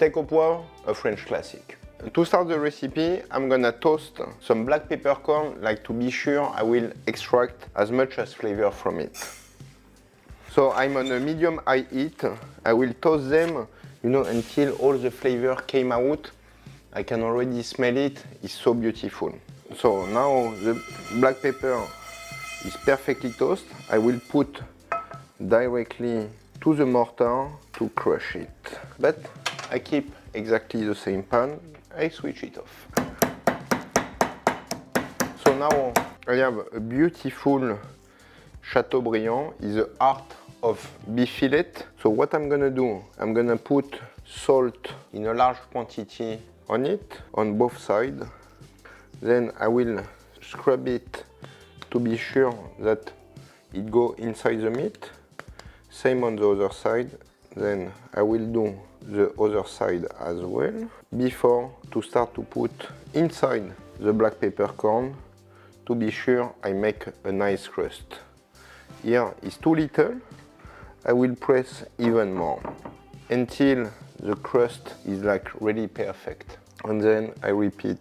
Steak au poivre, a French classic. To start the recipe, I'm gonna toast some black peppercorn, like to be sure I will extract as much as flavor from it. So I'm on a medium-high heat. I will toast them, you know, until all the flavor came out. I can already smell it, it's so beautiful. So now the black pepper is perfectly toasted. I will put directly to the mortar to crush it. But I keep exactly the same pan. I switch it off. So now I have a beautiful Chateaubriand, is the heart of beef fillet. So what I'm gonna do, I'm gonna put salt in a large quantity on it, on both sides. Then I will scrub it to be sure that it go inside the meat. Same on the other side. Then I will do the other side as well, before to start to put inside the black peppercorn to be sure I make a nice crust. Here is too little, I will press even more until the crust is like really perfect. And then I repeat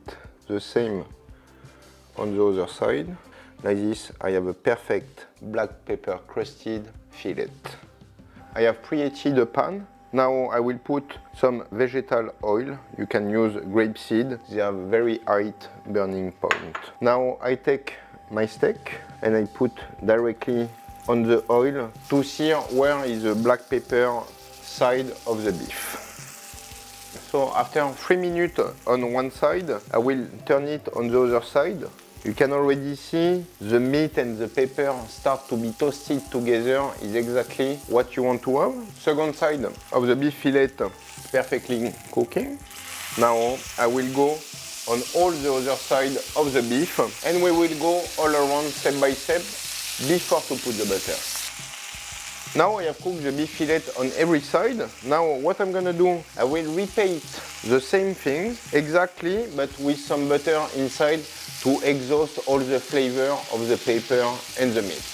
the same on the other side. Like this, I have a perfect black pepper crusted fillet. I have preheated a pan. Now I will put some vegetal oil. You can use grapeseed. They have very high burning point. Now I take my steak and I put directly on the oil to sear where is the black pepper side of the beef. So after 3 minutes on one side, I will turn it on the other side. You can already see the meat and the pepper start to be toasted together, is exactly what you want to have. Second side of the beef fillet perfectly cooking. Now I will go on all the other side of the beef and we will go all around step by step before to put the butter. Now I have cooked the beef fillet on every side. Now what I'm gonna do, I will repeat the same thing exactly, but with some butter inside to exhaust all the flavor of the pepper and the meat.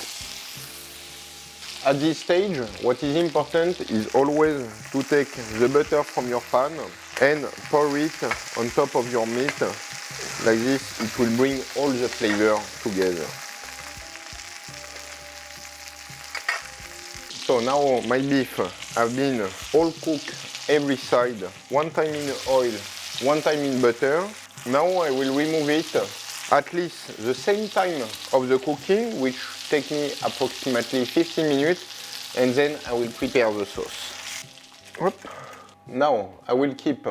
At this stage, what is important is always to take the butter from your pan and pour it on top of your meat. Like this, it will bring all the flavor together. So now my beef have been all cooked every side, one time in oil, one time in butter. Now I will remove it at least the same time of the cooking, which takes me approximately 15 minutes, and then I will prepare the sauce. Hop. Now I will keep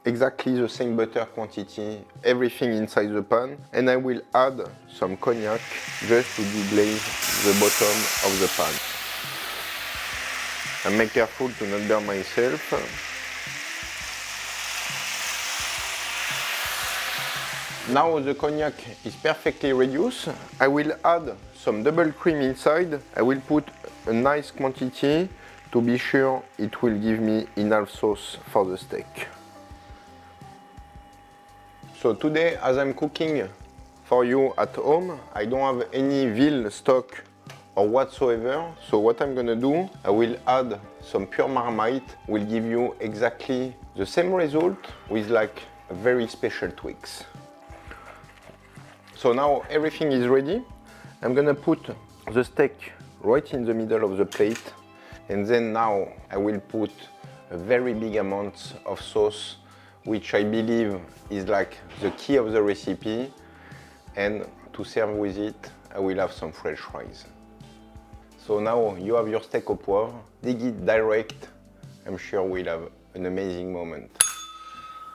exactly the same butter quantity, everything inside the pan, and I will add some cognac just to deglaze the bottom of the pan. And make careful to not burn myself. Now the cognac is perfectly reduced. I will add some double cream inside. I will put a nice quantity to be sure it will give me enough sauce for the steak. So today, as I'm cooking for you at home, I don't have any veal stock or whatsoever. So what I'm gonna do, I will add some pure Marmite, will give you exactly the same result with like a very special tweaks. So now everything is ready. I'm gonna put the steak right in the middle of the plate, and then now I will put a very big amount of sauce, which I believe is like the key of the recipe, and to serve with it, I will have some fresh fries. So now you have your steak au poivre, dig it direct. I'm sure we'll have an amazing moment.